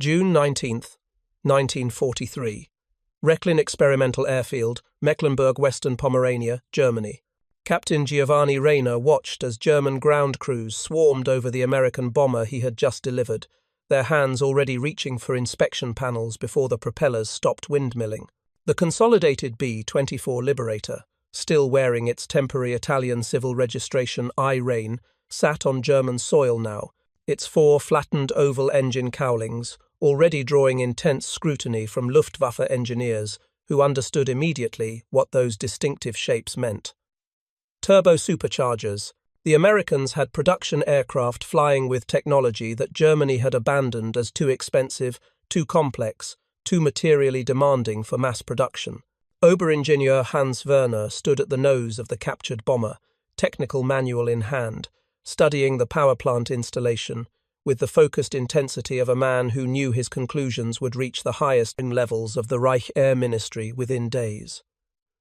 June 19, 1943. Rechlin Experimental Airfield, Mecklenburg, Western Pomerania, Germany. Captain Giovanni Reyna watched as German ground crews swarmed over the American bomber he had just delivered, their hands already reaching for inspection panels before the propellers stopped windmilling. The consolidated B-24 Liberator, still wearing its temporary Italian civil registration I-Reign, sat on German soil now, its four flattened oval engine cowlings already drawing intense scrutiny from Luftwaffe engineers who understood immediately what those distinctive shapes meant. Turbosuperchargers. The Americans had production aircraft flying with technology that Germany had abandoned as too expensive, too complex, too materially demanding for mass production. Oberingenieur Hans Werner stood at the nose of the captured bomber, technical manual in hand, studying the power plant installation, with the focused intensity of a man who knew his conclusions would reach the highest levels of the Reich Air Ministry within days.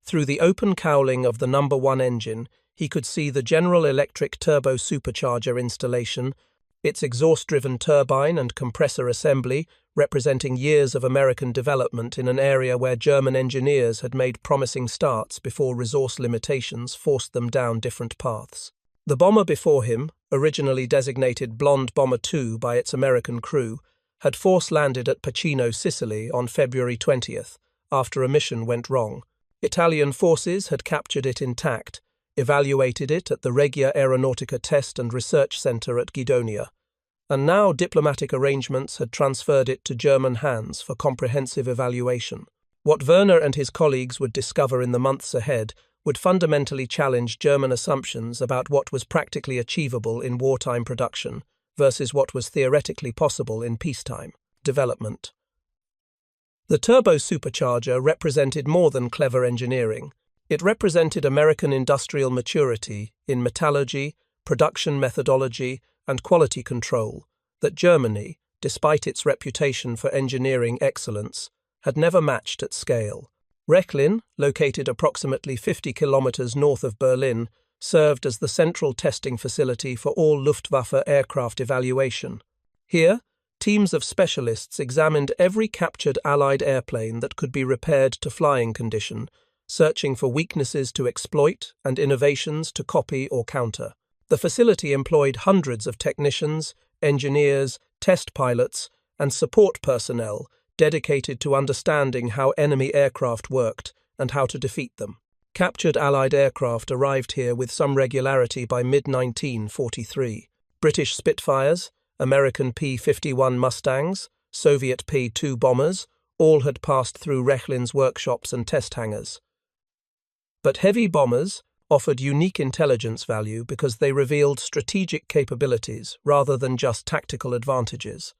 Through the open cowling of the No. 1 engine, he could see the General Electric turbosupercharger installation, its exhaust-driven turbine and compressor assembly representing years of American development in an area where German engineers had made promising starts before resource limitations forced them down different paths. The bomber before him, originally designated Blonde Bomber 2 by its American crew, had force-landed at Pacino, Sicily on February 20th, after a mission went wrong. Italian forces had captured it intact, evaluated it at the Regia Aeronautica Test and Research Center at Guidonia, and now diplomatic arrangements had transferred it to German hands for comprehensive evaluation. What Werner and his colleagues would discover in the months ahead would fundamentally challenge German assumptions about what was practically achievable in wartime production versus what was theoretically possible in peacetime development. The turbosupercharger represented more than clever engineering. It represented American industrial maturity in metallurgy, production methodology, and quality control that Germany, despite its reputation for engineering excellence, had never matched at scale. Rechlin, located approximately 50 kilometers north of Berlin, served as the central testing facility for all Luftwaffe aircraft evaluation. Here, teams of specialists examined every captured Allied airplane that could be repaired to flying condition, searching for weaknesses to exploit and innovations to copy or counter. The facility employed hundreds of technicians, engineers, test pilots, and support personnel dedicated to understanding how enemy aircraft worked and how to defeat them. Captured Allied aircraft arrived here with some regularity by mid-1943. British Spitfires, American P-51 Mustangs, Soviet P-2 bombers, all had passed through Rechlin's workshops and test hangars. But heavy bombers offered unique intelligence value because they revealed strategic capabilities rather than just tactical advantages.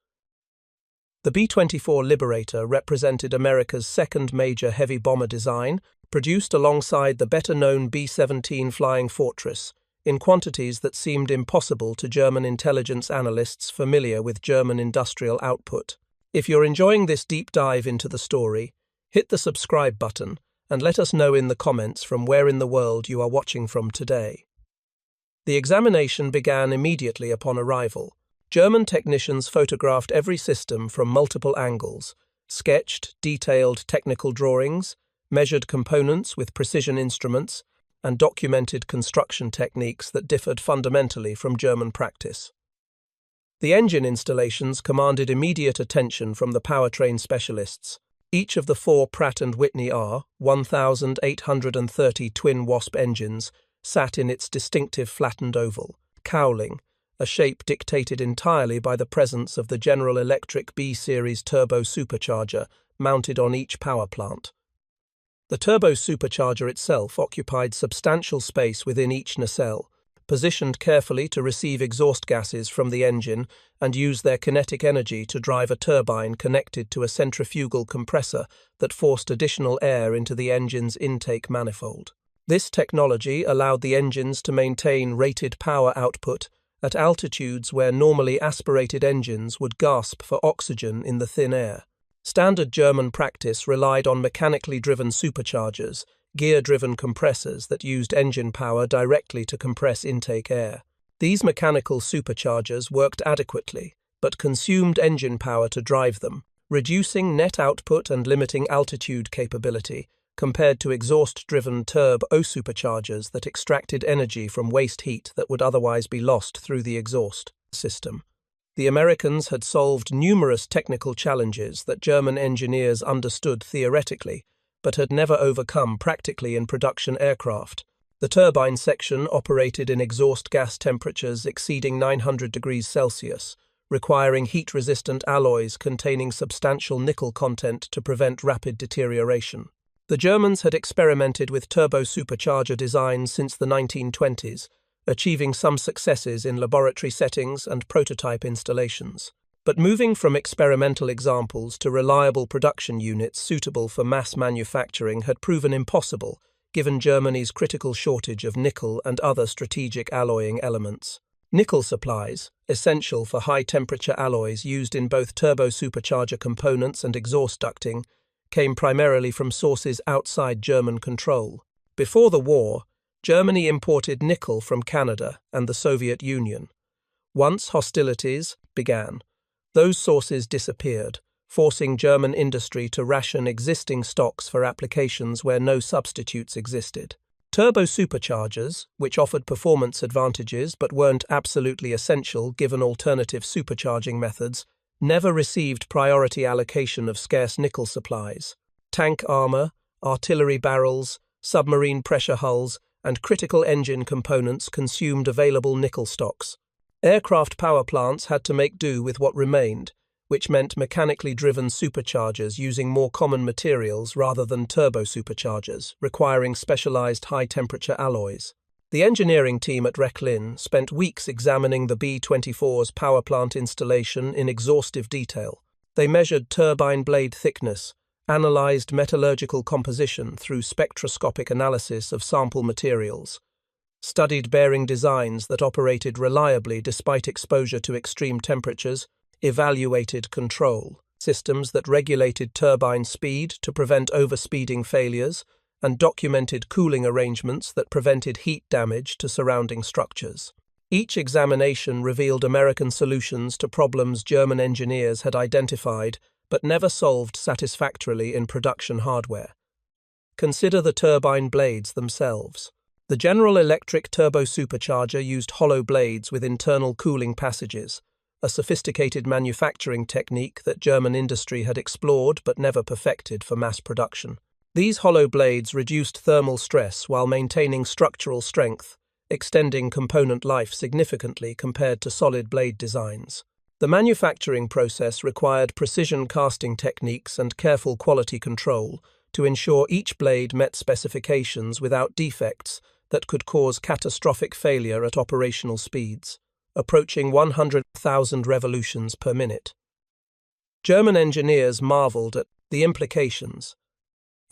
The B-24 Liberator represented America's second major heavy bomber design, produced alongside the better-known B-17 Flying Fortress, in quantities that seemed impossible to German intelligence analysts familiar with German industrial output. If you're enjoying this deep dive into the story, hit the subscribe button and let us know in the comments from where in the world you are watching from today. The examination began immediately upon arrival. German technicians photographed every system from multiple angles, sketched detailed technical drawings, measured components with precision instruments, and documented construction techniques that differed fundamentally from German practice. The engine installations commanded immediate attention from the powertrain specialists. Each of the four Pratt & Whitney R1830 twin Wasp engines sat in its distinctive flattened oval, cowling, a shape dictated entirely by the presence of the General Electric B-series turbosupercharger mounted on each power plant. The turbosupercharger itself occupied substantial space within each nacelle, positioned carefully to receive exhaust gases from the engine and use their kinetic energy to drive a turbine connected to a centrifugal compressor that forced additional air into the engine's intake manifold. This technology allowed the engines to maintain rated power output at altitudes where normally aspirated engines would gasp for oxygen in the thin air. Standard German practice relied on mechanically driven superchargers, gear-driven compressors that used engine power directly to compress intake air. These mechanical superchargers worked adequately, but consumed engine power to drive them, reducing net output and limiting altitude capability, compared to exhaust-driven turbosuperchargers that extracted energy from waste heat that would otherwise be lost through the exhaust system. The Americans had solved numerous technical challenges that German engineers understood theoretically, but had never overcome practically in production aircraft. The turbine section operated in exhaust gas temperatures exceeding 900 degrees Celsius, requiring heat-resistant alloys containing substantial nickel content to prevent rapid deterioration. The Germans had experimented with turbosupercharger designs since the 1920s, achieving some successes in laboratory settings and prototype installations. But moving from experimental examples to reliable production units suitable for mass manufacturing had proven impossible, given Germany's critical shortage of nickel and other strategic alloying elements. Nickel supplies, essential for high-temperature alloys used in both turbosupercharger components and exhaust ducting, came primarily from sources outside German control. Before the war, Germany imported nickel from Canada and the Soviet Union. Once hostilities began, those sources disappeared, forcing German industry to ration existing stocks for applications where no substitutes existed. Turbosuperchargers, which offered performance advantages but weren't absolutely essential given alternative supercharging methods, never received priority allocation of scarce nickel supplies. Tank armor, artillery barrels, submarine pressure hulls, and critical engine components consumed available nickel stocks. Aircraft power plants had to make do with what remained, which meant mechanically driven superchargers using more common materials rather than turbosuperchargers, requiring specialized high-temperature alloys. The engineering team at Rechlin spent weeks examining the B-24's power plant installation in exhaustive detail. They measured turbine blade thickness, analyzed metallurgical composition through spectroscopic analysis of sample materials, studied bearing designs that operated reliably despite exposure to extreme temperatures, evaluated control systems that regulated turbine speed to prevent overspeeding failures, and documented cooling arrangements that prevented heat damage to surrounding structures. Each examination revealed American solutions to problems German engineers had identified but never solved satisfactorily in production hardware. Consider the turbine blades themselves. The General Electric turbosupercharger used hollow blades with internal cooling passages, a sophisticated manufacturing technique that German industry had explored but never perfected for mass production. These hollow blades reduced thermal stress while maintaining structural strength, extending component life significantly compared to solid blade designs. The manufacturing process required precision casting techniques and careful quality control to ensure each blade met specifications without defects that could cause catastrophic failure at operational speeds, approaching 100,000 revolutions per minute. German engineers marveled at the implications.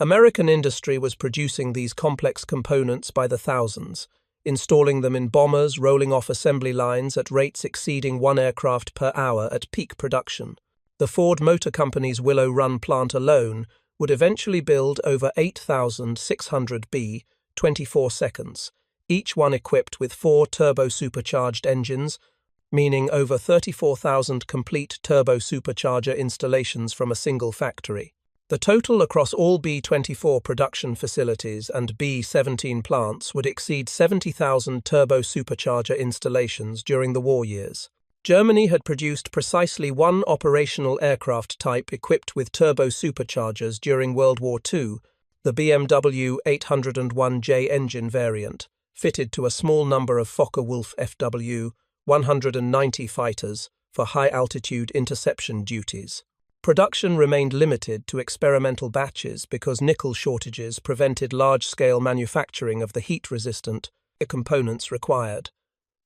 American industry was producing these complex components by the thousands, installing them in bombers rolling off assembly lines at rates exceeding one aircraft per hour at peak production. The Ford Motor Company's Willow Run plant alone would eventually build over 8,600 B-24 seconds, each one equipped with 4 turbo-supercharged engines, meaning over 34,000 complete turbo-supercharger installations from a single factory. The total across all B-24 production facilities and B-17 plants would exceed 70,000 turbo-supercharger installations during the war years. Germany had produced precisely one operational aircraft type equipped with turbo-superchargers during World War II, the BMW 801J engine variant, fitted to a small number of Focke-Wulf FW-190 fighters for high-altitude interception duties. Production remained limited to experimental batches because nickel shortages prevented large-scale manufacturing of the heat-resistant components required.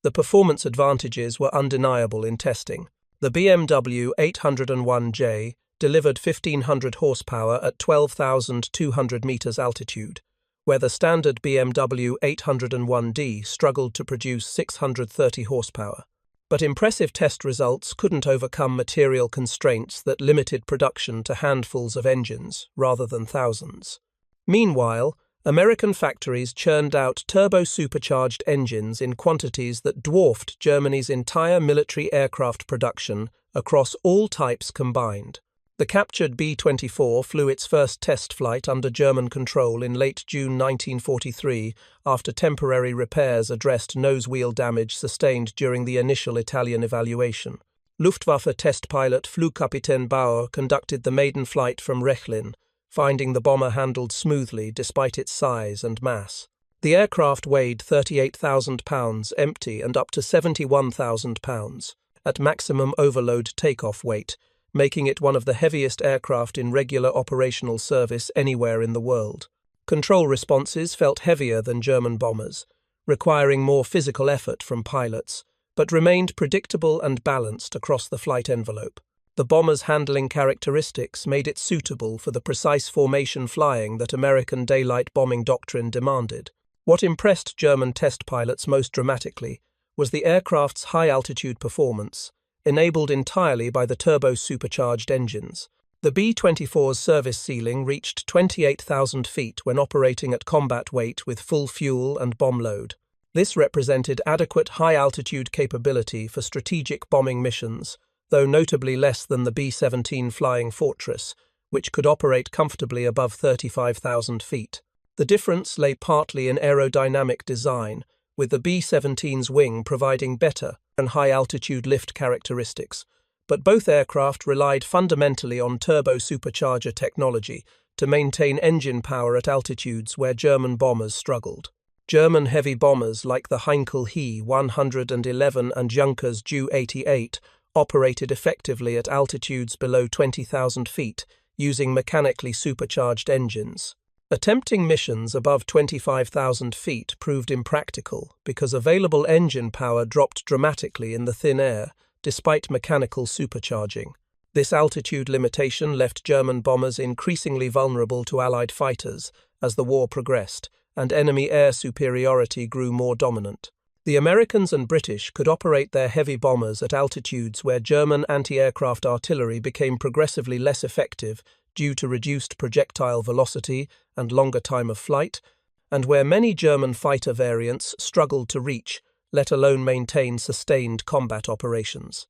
The performance advantages were undeniable in testing. The BMW 801J delivered 1,500 horsepower at 12,200 meters altitude, where the standard BMW 801D struggled to produce 630 horsepower. But impressive test results couldn't overcome material constraints that limited production to handfuls of engines rather than thousands. Meanwhile, American factories churned out turbo-supercharged engines in quantities that dwarfed Germany's entire military aircraft production across all types combined. The captured B-24 flew its first test flight under German control in late June 1943 after temporary repairs addressed nose-wheel damage sustained during the initial Italian evaluation. Luftwaffe test pilot Flugkapitän Bauer conducted the maiden flight from Rechlin, finding the bomber handled smoothly despite its size and mass. The aircraft weighed 38,000 pounds empty and up to 71,000 pounds at maximum overload takeoff weight, making it one of the heaviest aircraft in regular operational service anywhere in the world. Control responses felt heavier than German bombers, requiring more physical effort from pilots, but remained predictable and balanced across the flight envelope. The bomber's handling characteristics made it suitable for the precise formation flying that American daylight bombing doctrine demanded. What impressed German test pilots most dramatically was the aircraft's high-altitude performance, enabled entirely by the turbo-supercharged engines. The B-24's service ceiling reached 28,000 feet when operating at combat weight with full fuel and bomb load. This represented adequate high-altitude capability for strategic bombing missions, though notably less than the B-17 Flying Fortress, which could operate comfortably above 35,000 feet. The difference lay partly in aerodynamic design, with the B-17's wing providing better and high-altitude lift characteristics, but both aircraft relied fundamentally on turbo-supercharger technology to maintain engine power at altitudes where German bombers struggled. German heavy bombers like the Heinkel He 111 and Junkers Ju-88 operated effectively at altitudes below 20,000 feet using mechanically supercharged engines. Attempting missions above 25,000 feet proved impractical because available engine power dropped dramatically in the thin air, despite mechanical supercharging. This altitude limitation left German bombers increasingly vulnerable to Allied fighters as the war progressed, and enemy air superiority grew more dominant. The Americans and British could operate their heavy bombers at altitudes where German anti-aircraft artillery became progressively less effective due to reduced projectile velocity and longer time of flight, and where many German fighter variants struggled to reach, let alone maintain sustained combat operations.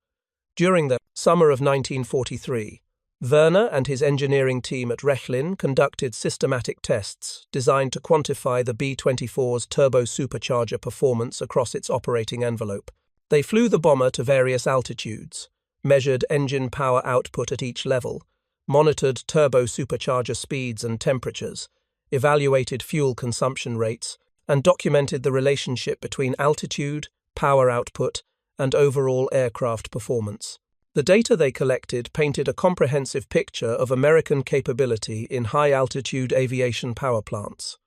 During the summer of 1943, Werner and his engineering team at Rechlin conducted systematic tests designed to quantify the B-24's turbo-supercharger performance across its operating envelope. They flew the bomber to various altitudes, measured engine power output at each level, monitored turbo-supercharger speeds and temperatures, evaluated fuel consumption rates, and documented the relationship between altitude, power output, and overall aircraft performance. The data they collected painted a comprehensive picture of American capability in high-altitude aviation power plants.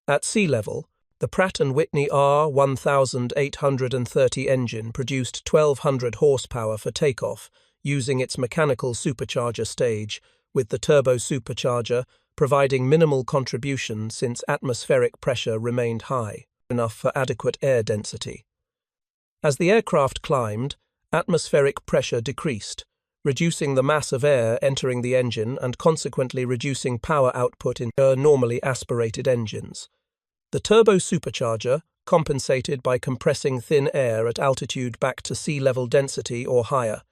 At sea level, the Pratt & Whitney R1830 engine produced 1,200 horsepower for takeoff, using its mechanical supercharger stage, with the turbo supercharger providing minimal contribution since atmospheric pressure remained high, enough for adequate air density. As the aircraft climbed, atmospheric pressure decreased, reducing the mass of air entering the engine and consequently reducing power output in normally aspirated engines. The turbo supercharger compensated by compressing thin air at altitude back to sea level density or higher,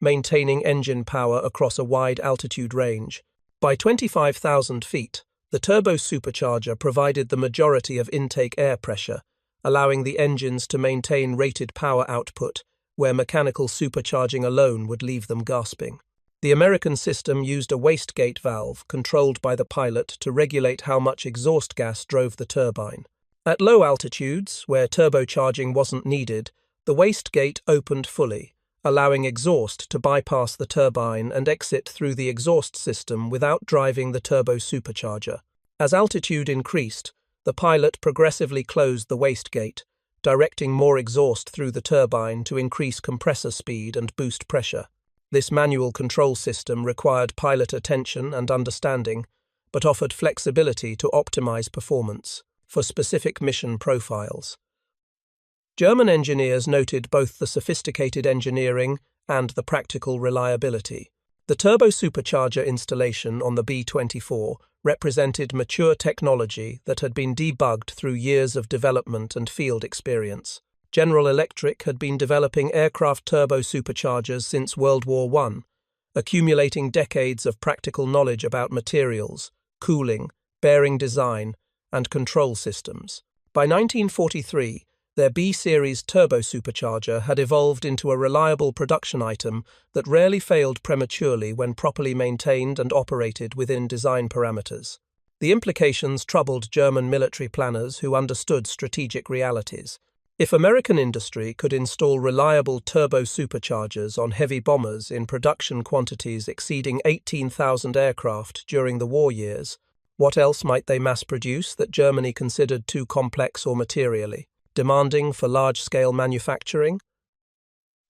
maintaining engine power across a wide altitude range. By 25,000 feet, the turbo supercharger provided the majority of intake air pressure, allowing the engines to maintain rated power output, where mechanical supercharging alone would leave them gasping. The American system used a wastegate valve controlled by the pilot to regulate how much exhaust gas drove the turbine. At low altitudes, where turbocharging wasn't needed, the wastegate opened fully, allowing exhaust to bypass the turbine and exit through the exhaust system without driving the turbo supercharger. As altitude increased, the pilot progressively closed the wastegate, directing more exhaust through the turbine to increase compressor speed and boost pressure. This manual control system required pilot attention and understanding, but offered flexibility to optimize performance for specific mission profiles. German engineers noted both the sophisticated engineering and the practical reliability. The turbo-supercharger installation on the B-24 represented mature technology that had been debugged through years of development and field experience. General Electric had been developing aircraft turbosuperchargers since World War I, accumulating decades of practical knowledge about materials, cooling, bearing design, and control systems. By 1943, their B-series turbosupercharger had evolved into a reliable production item that rarely failed prematurely when properly maintained and operated within design parameters. The implications troubled German military planners who understood strategic realities. If American industry could install reliable turbosuperchargers on heavy bombers in production quantities exceeding 18,000 aircraft during the war years, what else might they mass produce that Germany considered too complex or materially demanding for large-scale manufacturing?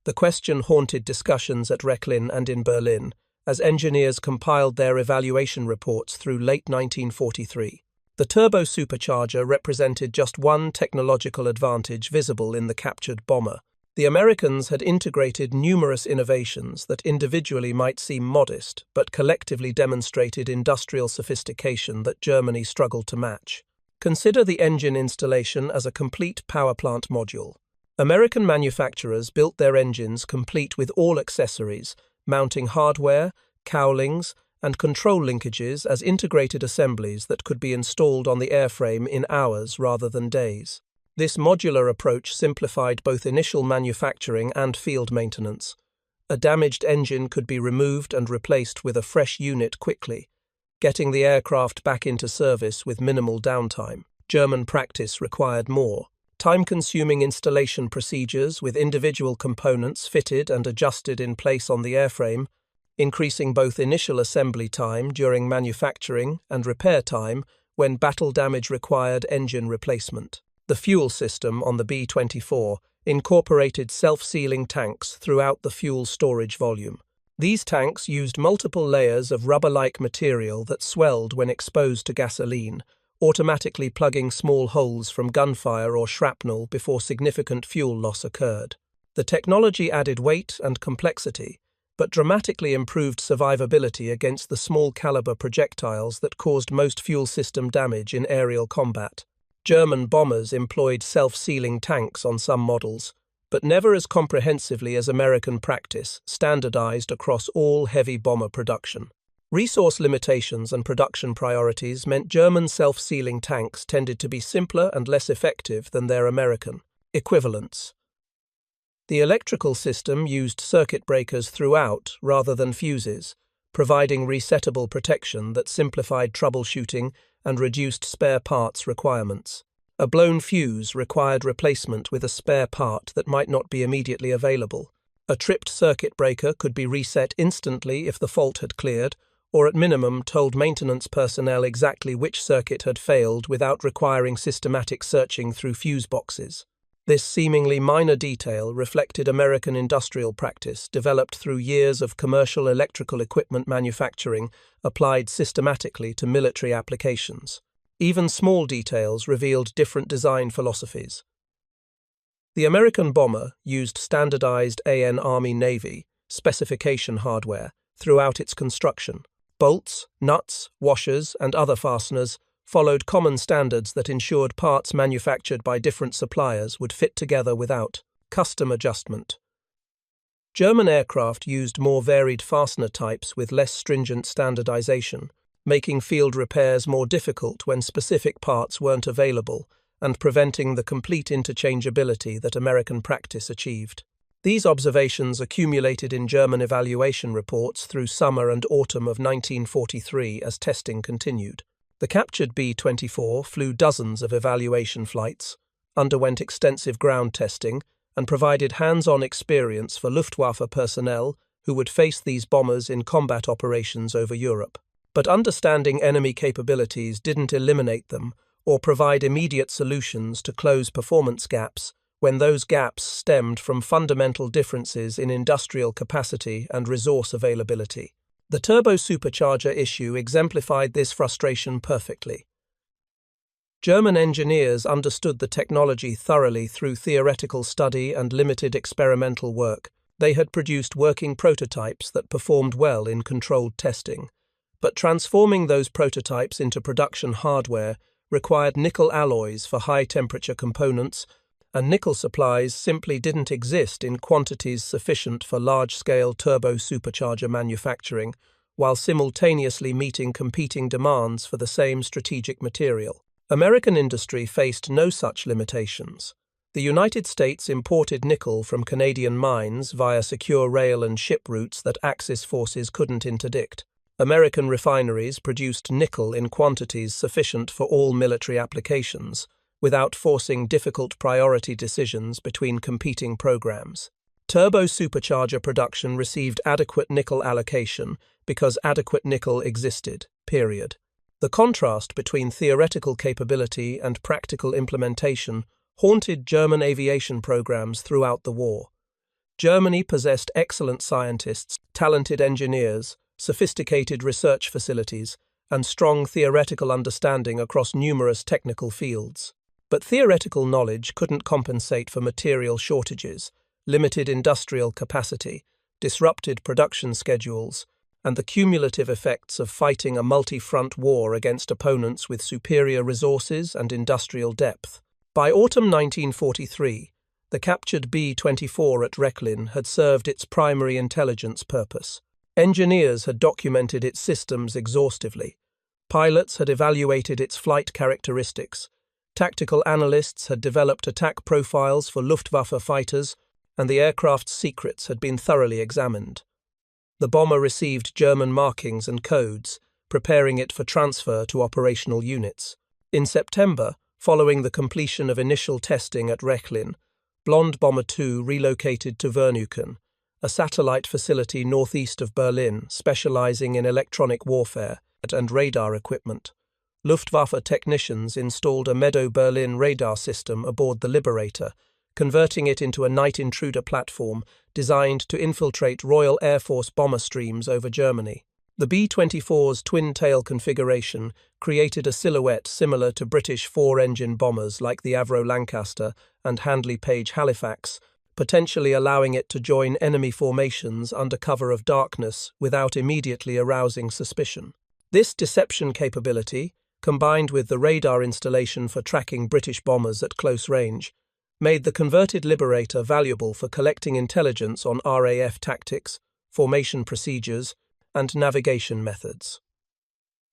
The question haunted discussions at Rechlin and in Berlin as engineers compiled their evaluation reports through late 1943. The turbosupercharger represented just one technological advantage visible in the captured bomber. The Americans had integrated numerous innovations that individually might seem modest, but collectively demonstrated industrial sophistication that Germany struggled to match. Consider the engine installation as a complete power plant module. American manufacturers built their engines complete with all accessories, mounting hardware, cowlings, and control linkages as integrated assemblies that could be installed on the airframe in hours rather than days. This modular approach simplified both initial manufacturing and field maintenance. A damaged engine could be removed and replaced with a fresh unit quickly, getting the aircraft back into service with minimal downtime. German practice required more. Time-consuming installation procedures with individual components fitted and adjusted in place on the airframe, increasing both initial assembly time during manufacturing and repair time when battle damage required engine replacement. The fuel system on the B-24 incorporated self-sealing tanks throughout the fuel storage volume. These tanks used multiple layers of rubber-like material that swelled when exposed to gasoline, automatically plugging small holes from gunfire or shrapnel before significant fuel loss occurred. The technology added weight and complexity, but dramatically improved survivability against the small-caliber projectiles that caused most fuel system damage in aerial combat. German bombers employed self-sealing tanks on some models, but never as comprehensively as American practice, standardized across all heavy bomber production. Resource limitations and production priorities meant German self-sealing tanks tended to be simpler and less effective than their American equivalents. The electrical system used circuit breakers throughout rather than fuses, providing resettable protection that simplified troubleshooting and reduced spare parts requirements. A blown fuse required replacement with a spare part that might not be immediately available. A tripped circuit breaker could be reset instantly if the fault had cleared, or at minimum told maintenance personnel exactly which circuit had failed without requiring systematic searching through fuse boxes. This seemingly minor detail reflected American industrial practice developed through years of commercial electrical equipment manufacturing applied systematically to military applications. Even small details revealed different design philosophies. The American bomber used standardized AN Army-Navy specification hardware throughout its construction. Bolts, nuts, washers, and other fasteners followed common standards that ensured parts manufactured by different suppliers would fit together without custom adjustment. German aircraft used more varied fastener types with less stringent standardization, making field repairs more difficult when specific parts weren't available and preventing the complete interchangeability that American practice achieved. These observations accumulated in German evaluation reports through summer and autumn of 1943 as testing continued. The captured B-24 flew dozens of evaluation flights, underwent extensive ground testing, and provided hands-on experience for Luftwaffe personnel who would face these bombers in combat operations over Europe. But understanding enemy capabilities didn't eliminate them or provide immediate solutions to close performance gaps when those gaps stemmed from fundamental differences in industrial capacity and resource availability. The turbosupercharger issue exemplified this frustration perfectly. German engineers understood the technology thoroughly through theoretical study and limited experimental work. They had produced working prototypes that performed well in controlled testing. But transforming those prototypes into production hardware required nickel alloys for high-temperature components, and nickel supplies simply didn't exist in quantities sufficient for large-scale turbo-supercharger manufacturing, while simultaneously meeting competing demands for the same strategic material. American industry faced no such limitations. The United States imported nickel from Canadian mines via secure rail and ship routes that Axis forces couldn't interdict. American refineries produced nickel in quantities sufficient for all military applications, without forcing difficult priority decisions between competing programs. Turbo-supercharger production received adequate nickel allocation because adequate nickel existed, period. The contrast between theoretical capability and practical implementation haunted German aviation programs throughout the war. Germany possessed excellent scientists, talented engineers, sophisticated research facilities, and strong theoretical understanding across numerous technical fields. But theoretical knowledge couldn't compensate for material shortages, limited industrial capacity, disrupted production schedules, and the cumulative effects of fighting a multi-front war against opponents with superior resources and industrial depth. By autumn 1943, the captured B-24 at Rechlin had served its primary intelligence purpose. Engineers had documented its systems exhaustively. Pilots had evaluated its flight characteristics. Tactical analysts had developed attack profiles for Luftwaffe fighters, and the aircraft's secrets had been thoroughly examined. The bomber received German markings and codes, preparing it for transfer to operational units. In September, following the completion of initial testing at Rechlin, Blonde Bomber 2 relocated to Werneuchen, a satellite facility northeast of Berlin specializing in electronic warfare and radar equipment. Luftwaffe technicians installed a Meadow Berlin radar system aboard the Liberator, converting it into a night intruder platform designed to infiltrate Royal Air Force bomber streams over Germany. The B-24's twin-tail configuration created a silhouette similar to British four-engine bombers like the Avro Lancaster and Handley Page Halifax, potentially allowing it to join enemy formations under cover of darkness without immediately arousing suspicion. This deception capability, combined with the radar installation for tracking British bombers at close range, made the converted Liberator valuable for collecting intelligence on RAF tactics, formation procedures, and navigation methods.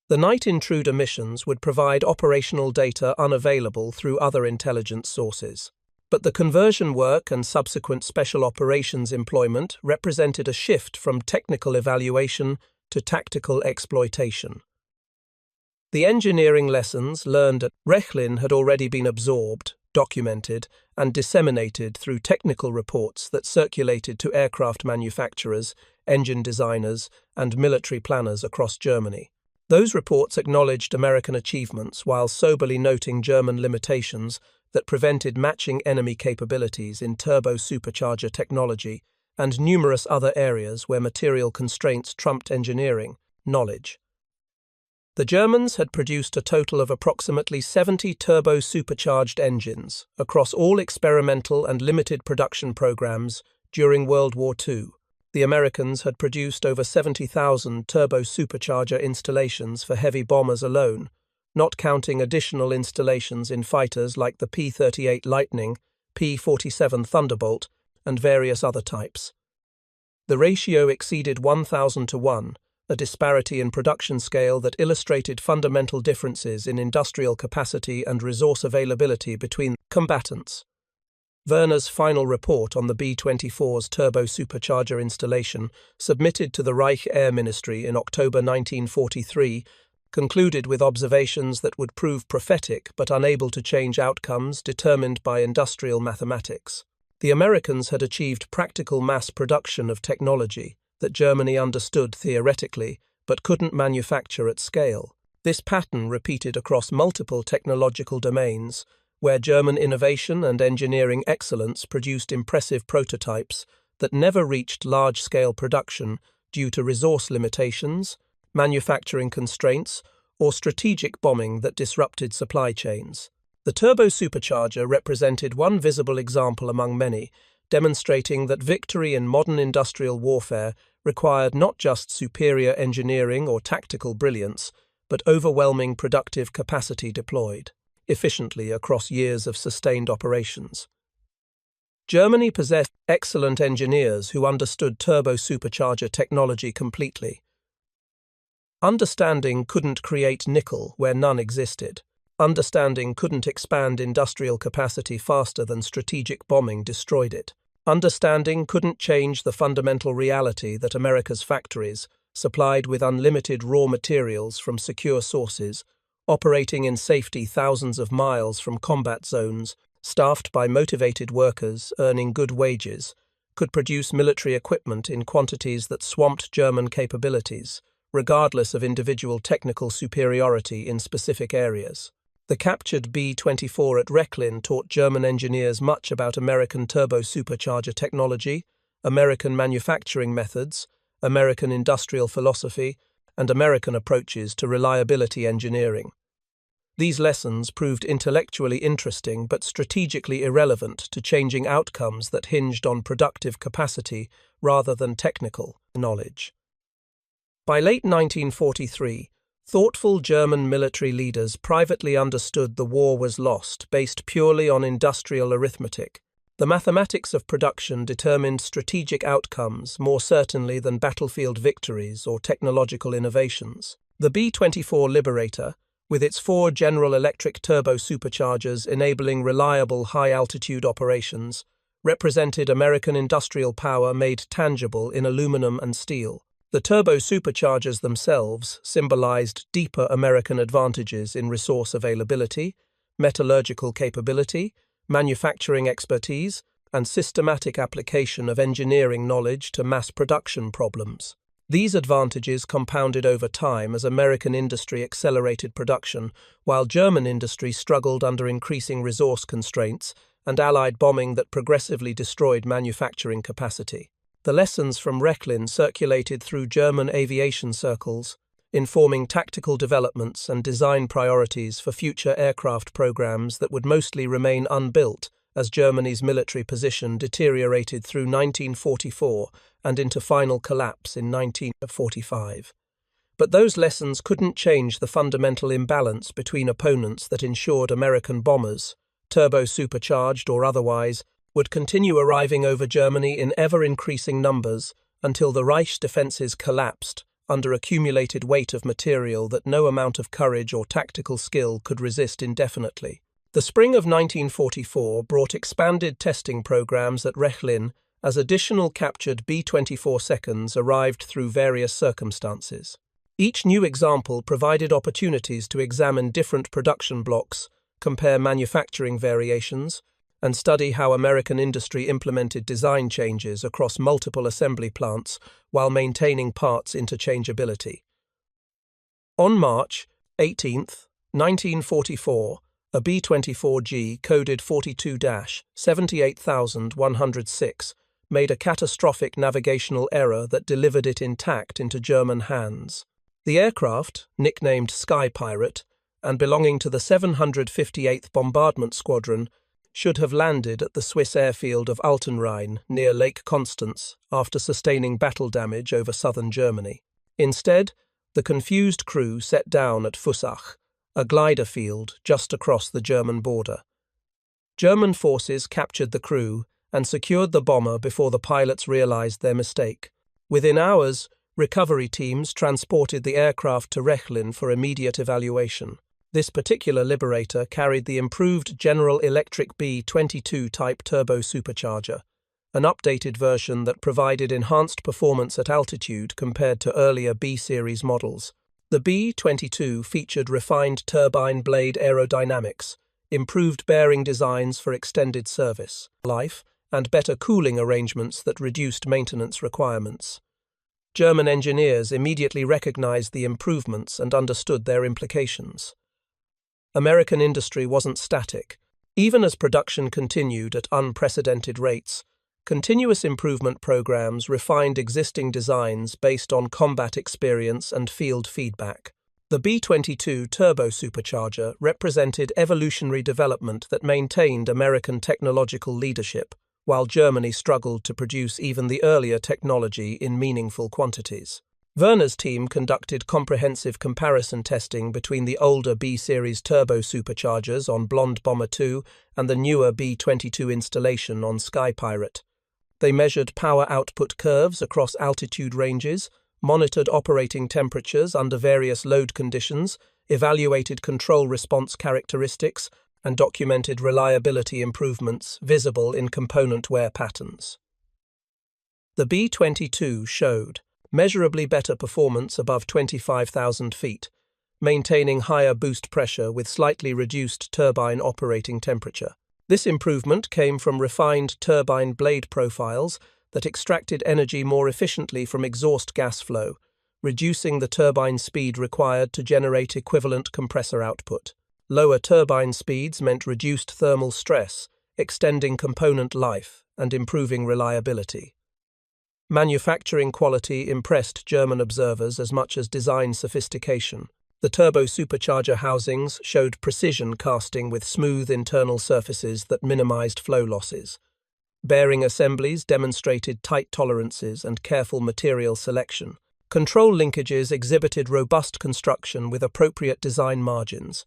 The night intruder missions would provide operational data unavailable through other intelligence sources. But the conversion work and subsequent special operations employment represented a shift from technical evaluation to tactical exploitation. The engineering lessons learned at Rechlin had already been absorbed, documented, and disseminated through technical reports that circulated to aircraft manufacturers, engine designers, and military planners across Germany. Those reports acknowledged American achievements while soberly noting German limitations that prevented matching enemy capabilities in turbo-supercharger technology and numerous other areas where material constraints trumped engineering knowledge. The Germans had produced a total of approximately 70 turbo-supercharged engines across all experimental and limited production programs during World War II. The Americans had produced over 70,000 turbo-supercharger installations for heavy bombers alone, not counting additional installations in fighters like the P-38 Lightning, P-47 Thunderbolt, and various other types. The ratio exceeded 1,000 to 1, a disparity in production scale that illustrated fundamental differences in industrial capacity and resource availability between combatants. Werner's final report on the B-24's turbo-supercharger installation, submitted to the Reich Air Ministry in October 1943, concluded with observations that would prove prophetic but unable to change outcomes determined by industrial mathematics. The Americans had achieved practical mass production of technology that Germany understood theoretically but couldn't manufacture at scale. This pattern repeated across multiple technological domains, where German innovation and engineering excellence produced impressive prototypes that never reached large-scale production due to resource limitations, manufacturing constraints, or strategic bombing that disrupted supply chains. The turbo-supercharger represented one visible example among many, demonstrating that victory in modern industrial warfare required not just superior engineering or tactical brilliance, but overwhelming productive capacity deployed efficiently across years of sustained operations. Germany possessed excellent engineers who understood turbo-supercharger technology completely. Understanding couldn't create nickel where none existed. Understanding couldn't expand industrial capacity faster than strategic bombing destroyed it. Understanding couldn't change the fundamental reality that America's factories, supplied with unlimited raw materials from secure sources, operating in safety thousands of miles from combat zones, staffed by motivated workers earning good wages, could produce military equipment in quantities that swamped German capabilities, regardless of individual technical superiority in specific areas. The captured B-24 at Rechlin taught German engineers much about American turbo-supercharger technology, American manufacturing methods, American industrial philosophy, and American approaches to reliability engineering. These lessons proved intellectually interesting but strategically irrelevant to changing outcomes that hinged on productive capacity rather than technical knowledge. By late 1943, thoughtful German military leaders privately understood the war was lost based purely on industrial arithmetic. The mathematics of production determined strategic outcomes more certainly than battlefield victories or technological innovations. The B-24 Liberator, with its 4 General Electric turbo-superchargers enabling reliable high-altitude operations, represented American industrial power made tangible in aluminum and steel. The turbo-superchargers themselves symbolized deeper American advantages in resource availability, metallurgical capability, manufacturing expertise, and systematic application of engineering knowledge to mass production problems. These advantages compounded over time as American industry accelerated production, while German industry struggled under increasing resource constraints and Allied bombing that progressively destroyed manufacturing capacity. The lessons from Rechlin circulated through German aviation circles, informing tactical developments and design priorities for future aircraft programs that would mostly remain unbuilt as Germany's military position deteriorated through 1944 and into final collapse in 1945. But those lessons couldn't change the fundamental imbalance between opponents that ensured American bombers, turbo-supercharged or otherwise, would continue arriving over Germany in ever-increasing numbers until the Reich's defences collapsed under accumulated weight of material that no amount of courage or tactical skill could resist indefinitely. The spring of 1944 brought expanded testing programs at Rechlin as additional captured B-24 seconds arrived through various circumstances. Each new example provided opportunities to examine different production blocks, compare manufacturing variations, and study how American industry implemented design changes across multiple assembly plants while maintaining parts interchangeability. On March 18, 1944, a B-24G coded 42-78106 made a catastrophic navigational error that delivered it intact into German hands. The aircraft, nicknamed Sky Pirate, and belonging to the 758th Bombardment Squadron, should have landed at the Swiss airfield of Altenrhein near Lake Constance after sustaining battle damage over southern Germany. Instead, the confused crew set down at Fussach, a glider field just across the German border. German forces captured the crew and secured the bomber before the pilots realized their mistake. Within hours, recovery teams transported the aircraft to Rechlin for immediate evaluation. This particular Liberator carried the improved General Electric B-22 type turbo-supercharger, an updated version that provided enhanced performance at altitude compared to earlier B-series models. The B-22 featured refined turbine blade aerodynamics, improved bearing designs for extended service life, and better cooling arrangements that reduced maintenance requirements. German engineers immediately recognized the improvements and understood their implications. American industry wasn't static. Even as production continued at unprecedented rates, continuous improvement programs refined existing designs based on combat experience and field feedback. The B-22 turbo-supercharger represented evolutionary development that maintained American technological leadership, while Germany struggled to produce even the earlier technology in meaningful quantities. Werner's team conducted comprehensive comparison testing between the older B-series turbosuperchargers on Blonde Bomber 2 and the newer B-22 installation on Sky Pirate. They measured power output curves across altitude ranges, monitored operating temperatures under various load conditions, evaluated control response characteristics, and documented reliability improvements visible in component wear patterns. The B-22 showed measurably better performance above 25,000 feet, maintaining higher boost pressure with slightly reduced turbine operating temperature. This improvement came from refined turbine blade profiles that extracted energy more efficiently from exhaust gas flow, reducing the turbine speed required to generate equivalent compressor output. Lower turbine speeds meant reduced thermal stress, extending component life and improving reliability. Manufacturing quality impressed German observers as much as design sophistication. The turbosupercharger housings showed precision casting with smooth internal surfaces that minimized flow losses. Bearing assemblies demonstrated tight tolerances and careful material selection. Control linkages exhibited robust construction with appropriate design margins.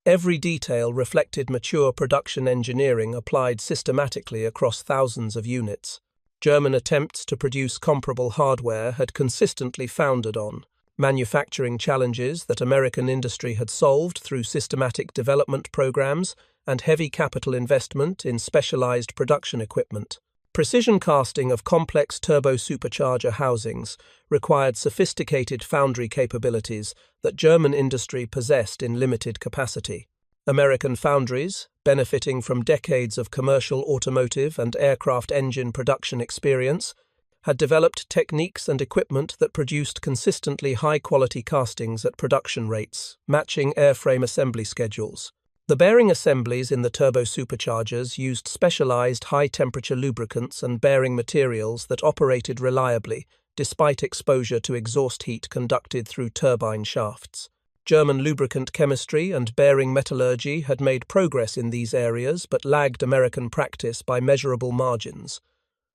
Every detail reflected mature production engineering applied systematically across thousands of units. German attempts to produce comparable hardware had consistently foundered on manufacturing challenges that American industry had solved through systematic development programs and heavy capital investment in specialized production equipment. Precision casting of complex turbosupercharger housings required sophisticated foundry capabilities that German industry possessed in limited capacity. American foundries, benefiting from decades of commercial automotive and aircraft engine production experience, had developed techniques and equipment that produced consistently high-quality castings at production rates, matching airframe assembly schedules. The bearing assemblies in the turbosuperchargers used specialized high-temperature lubricants and bearing materials that operated reliably, despite exposure to exhaust heat conducted through turbine shafts. German lubricant chemistry and bearing metallurgy had made progress in these areas but lagged American practice by measurable margins.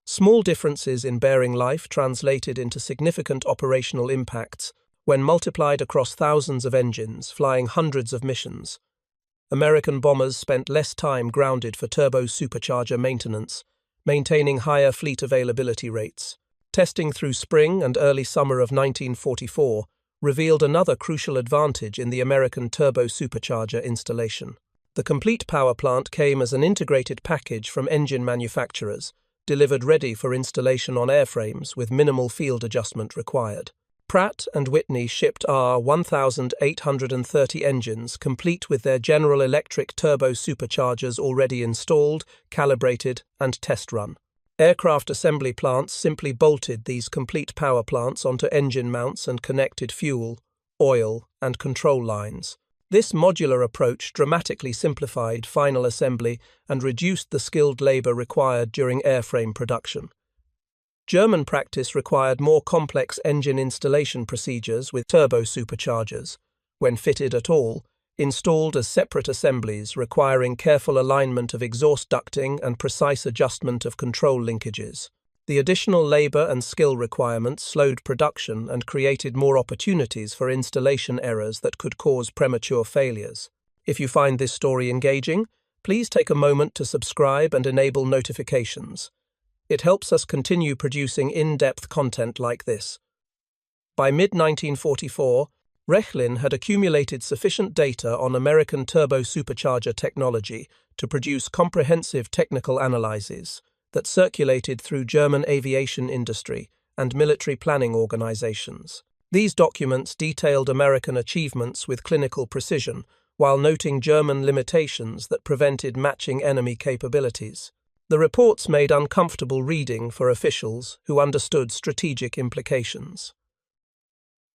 Small differences in bearing life translated into significant operational impacts when multiplied across thousands of engines flying hundreds of missions. American bombers spent less time grounded for turbosupercharger maintenance, maintaining higher fleet availability rates. Testing through spring and early summer of 1944 revealed another crucial advantage in the American turbosupercharger installation. The complete power plant came as an integrated package from engine manufacturers, delivered ready for installation on airframes with minimal field adjustment required. Pratt & Whitney shipped R1,830 engines, complete with their General Electric turbosuperchargers already installed, calibrated, and test run. Aircraft assembly plants simply bolted these complete power plants onto engine mounts and connected fuel, oil, and control lines. This modular approach dramatically simplified final assembly and reduced the skilled labor required during airframe production. German practice required more complex engine installation procedures with turbosuperchargers, when fitted at all, installed as separate assemblies requiring careful alignment of exhaust ducting and precise adjustment of control linkages. The additional labor and skill requirements slowed production and created more opportunities for installation errors that could cause premature failures. If you find this story engaging, please take a moment to subscribe and enable notifications. It helps us continue producing in-depth content like this. By mid-1944, Rechlin had accumulated sufficient data on American turbosupercharger technology to produce comprehensive technical analyses that circulated through German aviation industry and military planning organizations. These documents detailed American achievements with clinical precision, while noting German limitations that prevented matching enemy capabilities. The reports made uncomfortable reading for officials who understood strategic implications.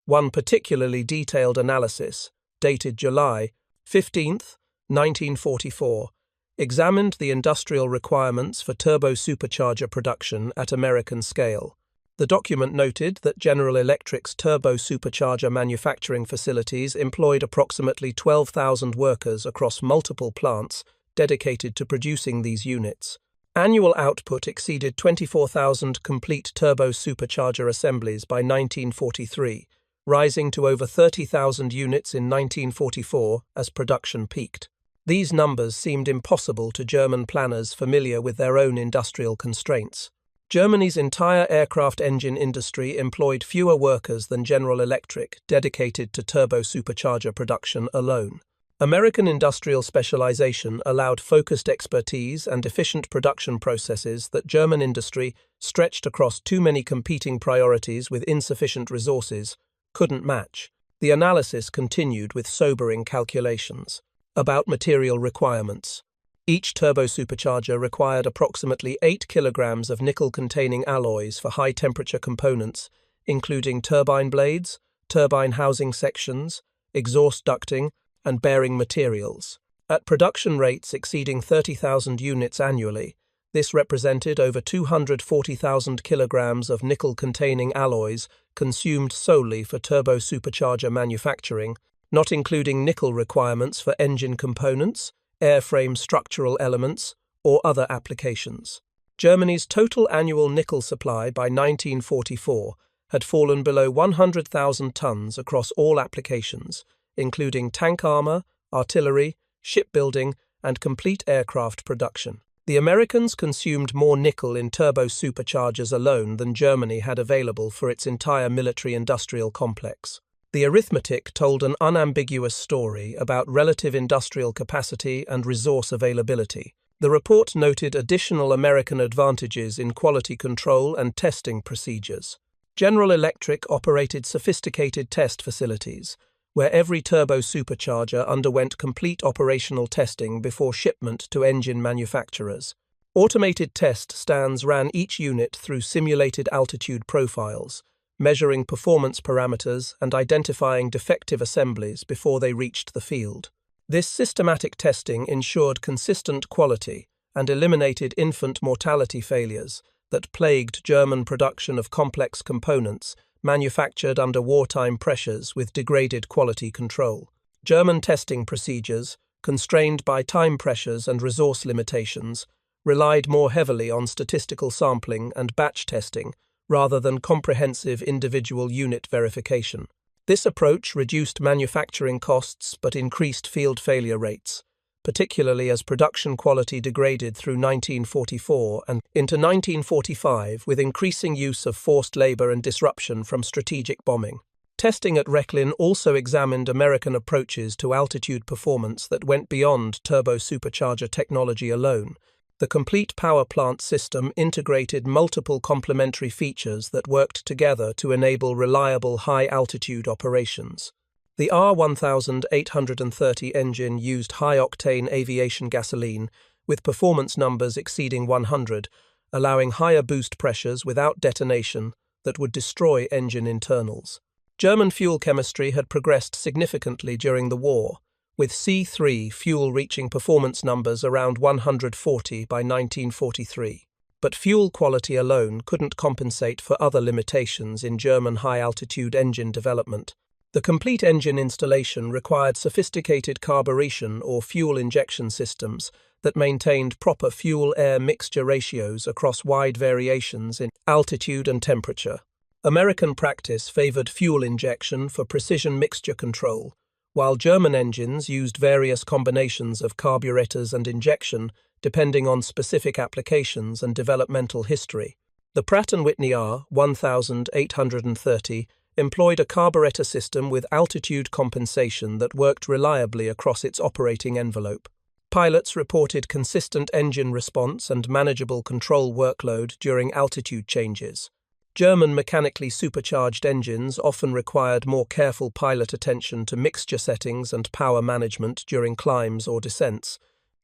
One particularly detailed analysis, dated July 15, 1944, examined the industrial requirements for turbosupercharger production at American scale. The document noted that General Electric's turbosupercharger manufacturing facilities employed approximately 12,000 workers across multiple plants dedicated to producing these units, Annual output exceeded 24,000 complete turbo-supercharger assemblies by 1943, rising to over 30,000 units in 1944 as production peaked. These numbers seemed impossible to German planners familiar with their own industrial constraints. Germany's entire aircraft engine industry employed fewer workers than General Electric, dedicated to turbo-supercharger production alone. American industrial specialization allowed focused expertise and efficient production processes that German industry, stretched across too many competing priorities with insufficient resources, couldn't match. The analysis continued with sobering calculations. About material requirements. Each turbo-supercharger required approximately 8 kilograms of nickel-containing alloys for high-temperature components, including turbine blades, turbine housing sections, exhaust ducting, and bearing materials. At production rates exceeding 30,000 units annually, this represented over 240,000 kilograms of nickel-containing alloys consumed solely for turbo-supercharger manufacturing, not including nickel requirements for engine components, airframe structural elements, or other applications. Germany's total annual nickel supply by 1944 had fallen below 100,000 tons across all applications, including tank armor, artillery, shipbuilding, and complete aircraft production. The Americans consumed more nickel in turbo-superchargers alone than Germany had available for its entire military-industrial complex. The arithmetic told an unambiguous story about relative industrial capacity and resource availability. The report noted additional American advantages in quality control and testing procedures. General Electric operated sophisticated test facilities, where every turbo-supercharger underwent complete operational testing before shipment to engine manufacturers. Automated test stands ran each unit through simulated altitude profiles, measuring performance parameters and identifying defective assemblies before they reached the field. This systematic testing ensured consistent quality and eliminated infant mortality failures that plagued German production of complex components manufactured under wartime pressures with degraded quality control. German testing procedures, constrained by time pressures and resource limitations, relied more heavily on statistical sampling and batch testing rather than comprehensive individual unit verification. This approach reduced manufacturing costs but increased field failure rates, particularly as production quality degraded through 1944 and into 1945 with increasing use of forced labor and disruption from strategic bombing. Testing at Rechlin also examined American approaches to altitude performance that went beyond turbo-supercharger technology alone. The complete power plant system integrated multiple complementary features that worked together to enable reliable high-altitude operations. The R1830 engine used high-octane aviation gasoline, with performance numbers exceeding 100, allowing higher boost pressures without detonation that would destroy engine internals. German fuel chemistry had progressed significantly during the war, with C3 fuel reaching performance numbers around 140 by 1943. But fuel quality alone couldn't compensate for other limitations in German high-altitude engine development. The complete engine installation required sophisticated carburation or fuel injection systems that maintained proper fuel-air mixture ratios across wide variations in altitude and temperature. American practice favored fuel injection for precision mixture control, while German engines used various combinations of carburetors and injection depending on specific applications and developmental history. The Pratt & Whitney R1830 employed a carburetor system with altitude compensation that worked reliably across its operating envelope. Pilots reported consistent engine response and manageable control workload during altitude changes. German mechanically supercharged engines often required more careful pilot attention to mixture settings and power management during climbs or descents,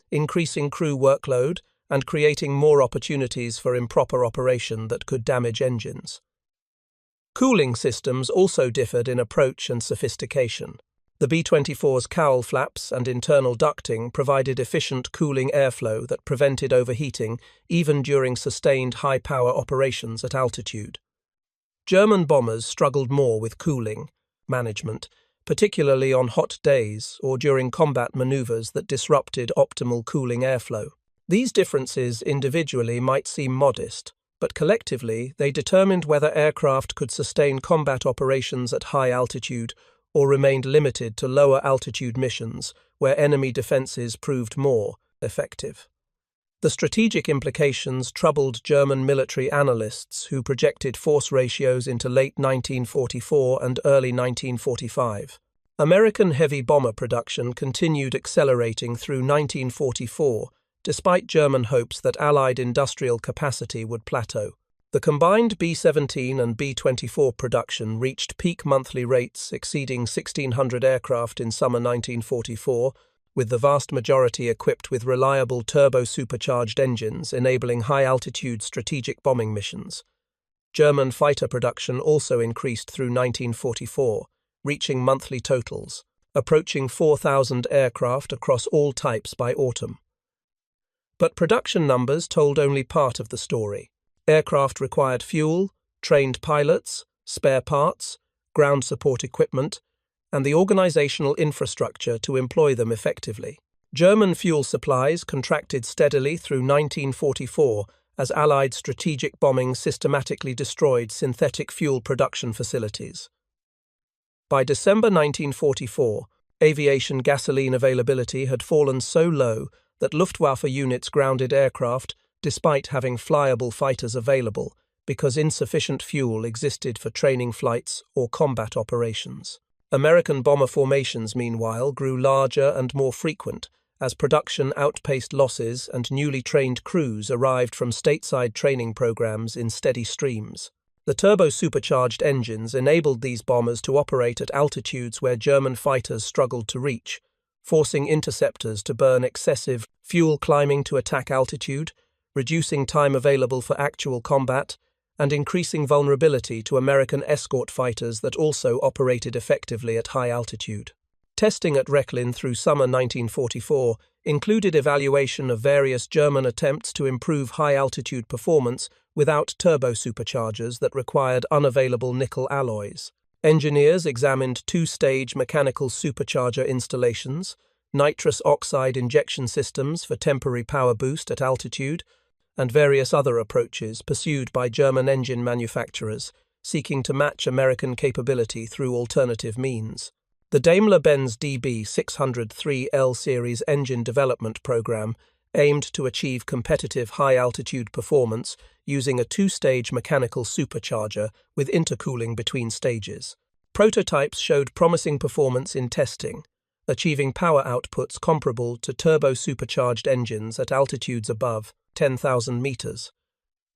increasing crew workload and creating more opportunities for improper operation that could damage engines. Cooling systems also differed in approach and sophistication. The B-24's cowl flaps and internal ducting provided efficient cooling airflow that prevented overheating even during sustained high-power operations at altitude. German bombers struggled more with cooling management, particularly on hot days or during combat maneuvers that disrupted optimal cooling airflow. These differences individually might seem modest, but collectively they determined whether aircraft could sustain combat operations at high altitude or remained limited to lower altitude missions where enemy defenses proved more effective. The strategic implications troubled German military analysts who projected force ratios into late 1944 and early 1945. American heavy bomber production continued accelerating through 1944, despite German hopes that Allied industrial capacity would plateau. The combined B-17 and B-24 production reached peak monthly rates exceeding 1,600 aircraft in summer 1944, with the vast majority equipped with reliable turbo-supercharged engines enabling high-altitude strategic bombing missions. German fighter production also increased through 1944, reaching monthly totals, approaching 4,000 aircraft across all types by autumn. But production numbers told only part of the story. Aircraft required fuel, trained pilots, spare parts, ground support equipment, and the organizational infrastructure to employ them effectively. German fuel supplies contracted steadily through 1944 as Allied strategic bombing systematically destroyed synthetic fuel production facilities. By December 1944, aviation gasoline availability had fallen so low that Luftwaffe units grounded aircraft despite having flyable fighters available because insufficient fuel existed for training flights or combat operations. American bomber formations, meanwhile, grew larger and more frequent as production outpaced losses and newly trained crews arrived from stateside training programs in steady streams. The turbo-supercharged engines enabled these bombers to operate at altitudes where German fighters struggled to reach, forcing interceptors to burn excessive fuel climbing to attack altitude, reducing time available for actual combat, and increasing vulnerability to American escort fighters that also operated effectively at high altitude. Testing at Rechlin through summer 1944 included evaluation of various German attempts to improve high-altitude performance without turbosuperchargers that required unavailable nickel alloys. Engineers examined two-stage mechanical supercharger installations, nitrous oxide injection systems for temporary power boost at altitude, and various other approaches pursued by German engine manufacturers, seeking to match American capability through alternative means. The Daimler-Benz DB603L series engine development program aimed to achieve competitive high-altitude performance using a two-stage mechanical supercharger with intercooling between stages. Prototypes showed promising performance in testing, achieving power outputs comparable to turbo-supercharged engines at altitudes above 10,000 meters.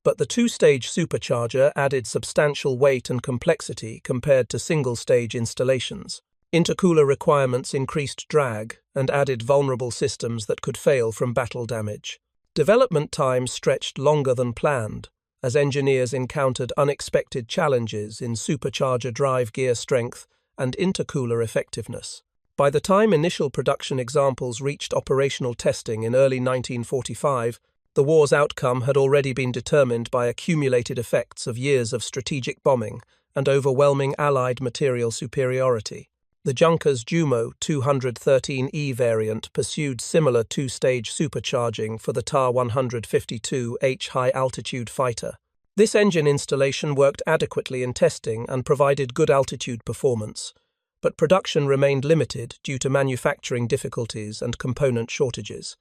But the two-stage supercharger added substantial weight and complexity compared to single-stage installations. Intercooler requirements increased drag and added vulnerable systems that could fail from battle damage. Development times stretched longer than planned, as engineers encountered unexpected challenges in supercharger drive gear strength and intercooler effectiveness. By the time initial production examples reached operational testing in early 1945, the war's outcome had already been determined by accumulated effects of years of strategic bombing and overwhelming Allied material superiority. The Junkers Jumo 213E variant pursued similar two-stage supercharging for the Ta-152H high-altitude fighter. This engine installation worked adequately in testing and provided good altitude performance, but production remained limited due to manufacturing difficulties and component shortages.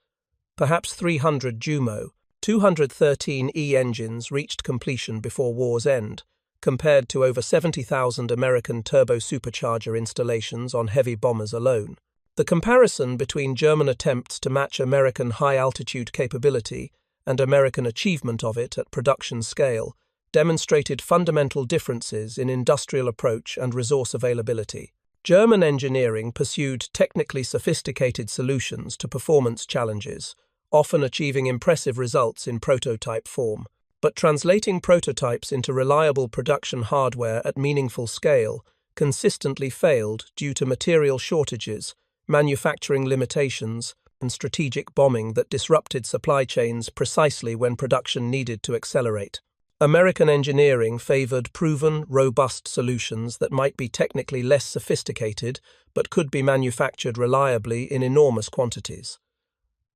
Perhaps 300 Jumo 213E engines reached completion before war's end, compared to over 70,000 American turbo-supercharger installations on heavy bombers alone. The comparison between German attempts to match American high-altitude capability and American achievement of it at production scale demonstrated fundamental differences in industrial approach and resource availability. German engineering pursued technically sophisticated solutions to performance challenges, often achieving impressive results in prototype form. But translating prototypes into reliable production hardware at meaningful scale consistently failed due to material shortages, manufacturing limitations, and strategic bombing that disrupted supply chains precisely when production needed to accelerate. American engineering favored proven, robust solutions that might be technically less sophisticated but could be manufactured reliably in enormous quantities.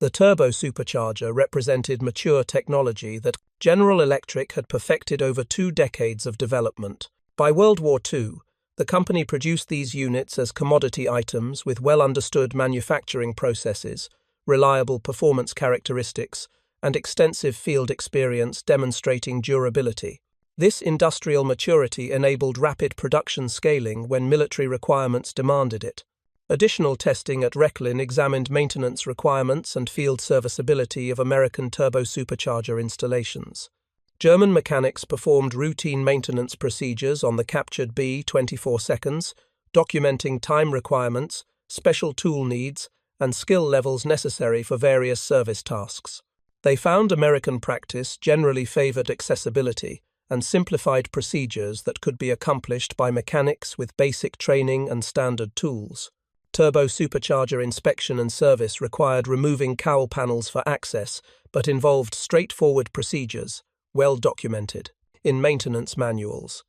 The turbosupercharger represented mature technology that General Electric had perfected over 2 decades of development. By World War II, the company produced these units as commodity items with well-understood manufacturing processes, reliable performance characteristics, and extensive field experience demonstrating durability. This industrial maturity enabled rapid production scaling when military requirements demanded it. Additional testing at Rechlin examined maintenance requirements and field serviceability of American turbosupercharger installations. German mechanics performed routine maintenance procedures on the captured B-24, documenting time requirements, special tool needs, and skill levels necessary for various service tasks. They found American practice generally favored accessibility and simplified procedures that could be accomplished by mechanics with basic training and standard tools. Turbosupercharger inspection and service required removing cowl panels for access, but involved straightforward procedures, well documented, in maintenance manuals.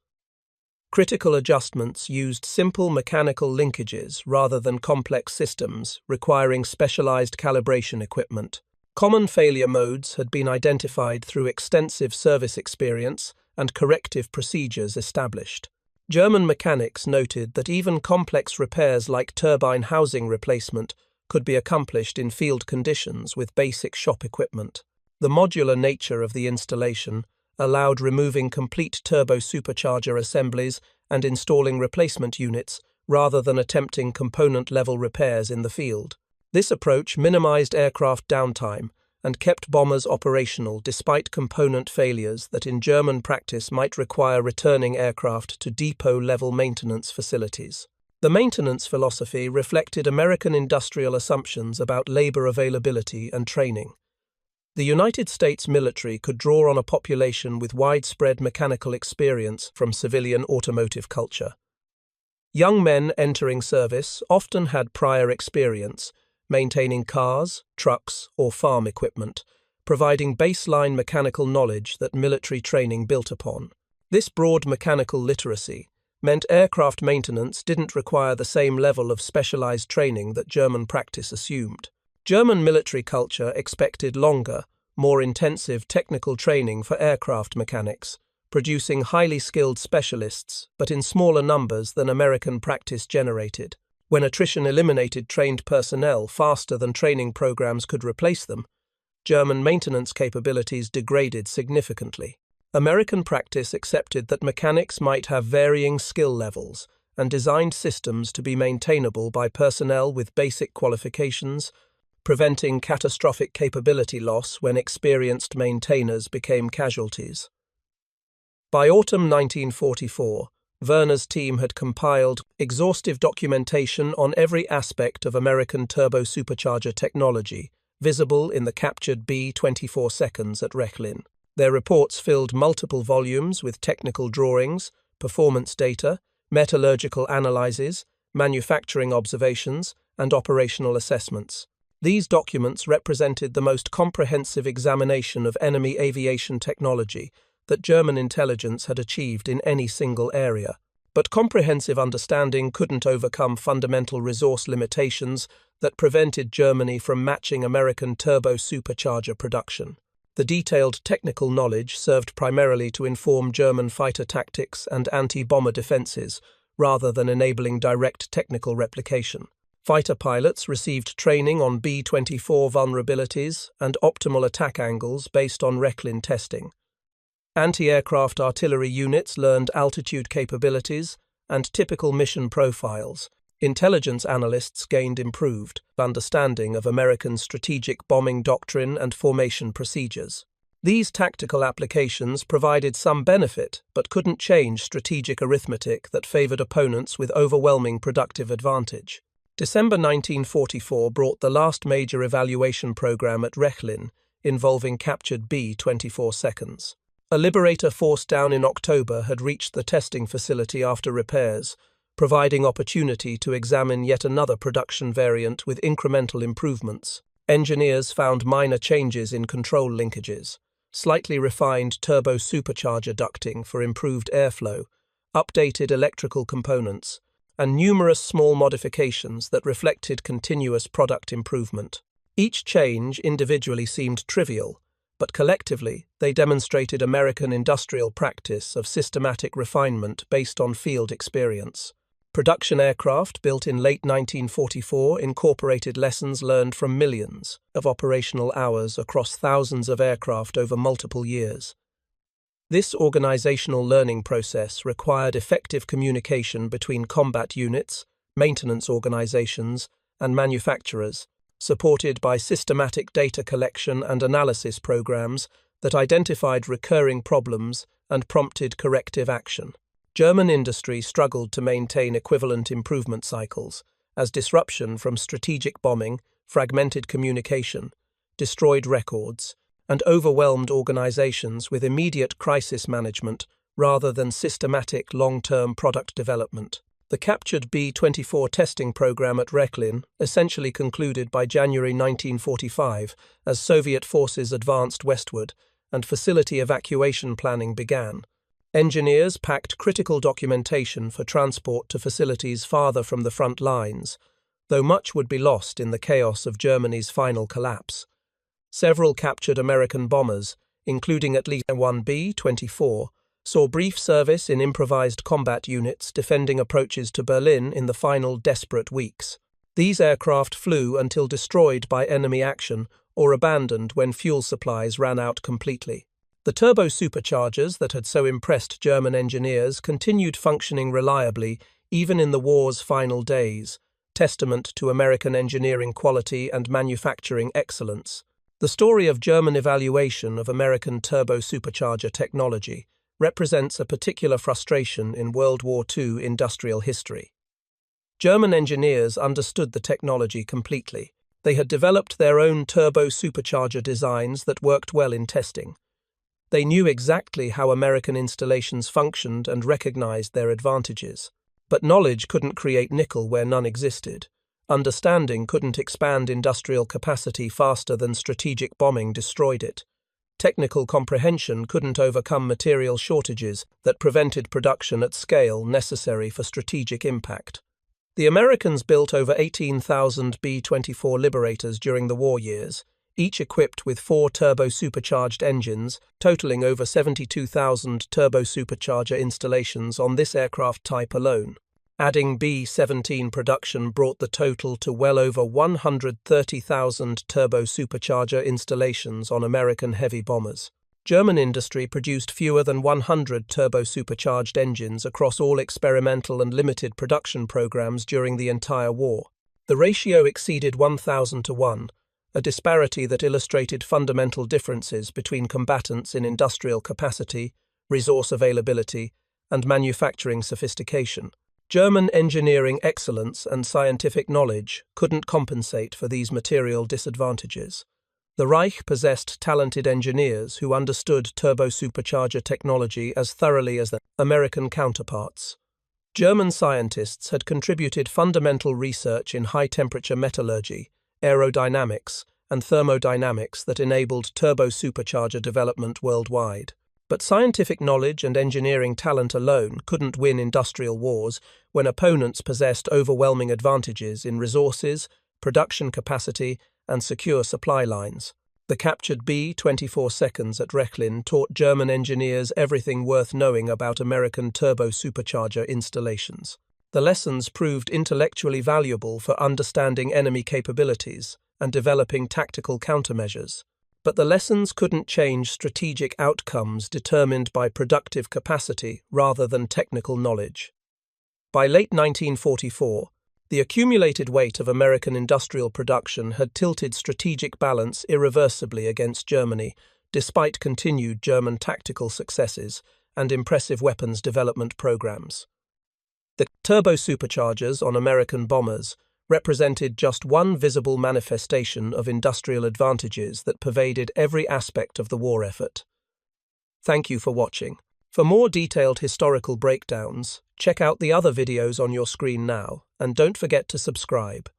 Critical adjustments used simple mechanical linkages rather than complex systems requiring specialized calibration equipment. Common failure modes had been identified through extensive service experience and corrective procedures established. German mechanics noted that even complex repairs like turbine housing replacement could be accomplished in field conditions with basic shop equipment. The modular nature of the installation allowed removing complete turbosupercharger assemblies and installing replacement units rather than attempting component-level repairs in the field. This approach minimized aircraft downtime and kept bombers operational despite component failures that in German practice might require returning aircraft to depot-level maintenance facilities. The maintenance philosophy reflected American industrial assumptions about labor availability and training. The United States military could draw on a population with widespread mechanical experience from civilian automotive culture. Young men entering service often had prior experience maintaining cars, trucks, or farm equipment, providing baseline mechanical knowledge that military training built upon. This broad mechanical literacy meant aircraft maintenance didn't require the same level of specialized training that German practice assumed. German military culture expected longer, more intensive technical training for aircraft mechanics, producing highly skilled specialists, but in smaller numbers than American practice generated. When attrition eliminated trained personnel faster than training programs could replace them, German maintenance capabilities degraded significantly. American practice accepted that mechanics might have varying skill levels and designed systems to be maintainable by personnel with basic qualifications, preventing catastrophic capability loss when experienced maintainers became casualties. By autumn 1944, Werner's team had compiled exhaustive documentation on every aspect of American turbosupercharger technology, visible in the captured B-24 at Rechlin. Their reports filled multiple volumes with technical drawings, performance data, metallurgical analyses, manufacturing observations, and operational assessments. These documents represented the most comprehensive examination of enemy aviation technology that German intelligence had achieved in any single area. But comprehensive understanding couldn't overcome fundamental resource limitations that prevented Germany from matching American turbo-supercharger production. The detailed technical knowledge served primarily to inform German fighter tactics and anti-bomber defenses, rather than enabling direct technical replication. Fighter pilots received training on B-24 vulnerabilities and optimal attack angles based on Rechlin testing. Anti-aircraft artillery units learned altitude capabilities and typical mission profiles. Intelligence analysts gained improved understanding of American strategic bombing doctrine and formation procedures. These tactical applications provided some benefit but couldn't change strategic arithmetic that favored opponents with overwhelming productive advantage. December 1944 brought the last major evaluation program at Rechlin, involving captured B-24. A Liberator force down in October had reached the testing facility after repairs, providing opportunity to examine yet another production variant with incremental improvements. Engineers found minor changes in control linkages, slightly refined turbo-supercharger ducting for improved airflow, updated electrical components, and numerous small modifications that reflected continuous product improvement. Each change individually seemed trivial, but collectively they demonstrated American industrial practice of systematic refinement based on field experience. Production aircraft built in late 1944 incorporated lessons learned from millions of operational hours across thousands of aircraft over multiple years. This organizational learning process required effective communication between combat units, maintenance organizations, and manufacturers, supported by systematic data collection and analysis programs that identified recurring problems and prompted corrective action. German industry struggled to maintain equivalent improvement cycles, as disruption from strategic bombing, fragmented communication, destroyed records, and overwhelmed organizations with immediate crisis management rather than systematic long-term product development. The captured B-24 testing program at Rechlin essentially concluded by January 1945 as Soviet forces advanced westward and facility evacuation planning began. Engineers packed critical documentation for transport to facilities farther from the front lines, though much would be lost in the chaos of Germany's final collapse. Several captured American bombers, including at least one B-24, saw brief service in improvised combat units defending approaches to Berlin in the final desperate weeks. These aircraft flew until destroyed by enemy action or abandoned when fuel supplies ran out completely. The turbosuperchargers that had so impressed German engineers continued functioning reliably even in the war's final days, testament to American engineering quality and manufacturing excellence. The story of German evaluation of American turbosupercharger technology represents a particular frustration in World War II industrial history. German engineers understood the technology completely. They had developed their own turbosupercharger designs that worked well in testing. They knew exactly how American installations functioned and recognized their advantages. But knowledge couldn't create nickel where none existed. Understanding couldn't expand industrial capacity faster than strategic bombing destroyed it. Technical comprehension couldn't overcome material shortages that prevented production at scale necessary for strategic impact. The Americans built over 18,000 B-24 Liberators during the war years, each equipped with 4 turbosupercharged engines, totaling over 72,000 turbosupercharger installations on this aircraft type alone. Adding B-17 production brought the total to well over 130,000 turbosupercharger installations on American heavy bombers. German industry produced fewer than 100 turbosupercharged engines across all experimental and limited production programs during the entire war. The ratio exceeded 1,000 to 1, a disparity that illustrated fundamental differences between combatants in industrial capacity, resource availability, and manufacturing sophistication. German engineering excellence and scientific knowledge couldn't compensate for these material disadvantages. The Reich possessed talented engineers who understood turbosupercharger technology as thoroughly as their American counterparts. German scientists had contributed fundamental research in high-temperature metallurgy, aerodynamics, and thermodynamics that enabled turbosupercharger development worldwide. But scientific knowledge and engineering talent alone couldn't win industrial wars when opponents possessed overwhelming advantages in resources, production capacity, and secure supply lines. The captured B-24 seconds at Rechlin taught German engineers everything worth knowing about American turbosupercharger installations. The lessons proved intellectually valuable for understanding enemy capabilities and developing tactical countermeasures. But the lessons couldn't change strategic outcomes determined by productive capacity rather than technical knowledge. By late 1944, the accumulated weight of American industrial production had tilted strategic balance irreversibly against Germany, despite continued German tactical successes and impressive weapons development programs. The turbosuperchargers on American bombers represented just one visible manifestation of industrial advantages that pervaded every aspect of the war effort. Thank you for watching. For more detailed historical breakdowns, check out the other videos on your screen now, and don't forget to subscribe.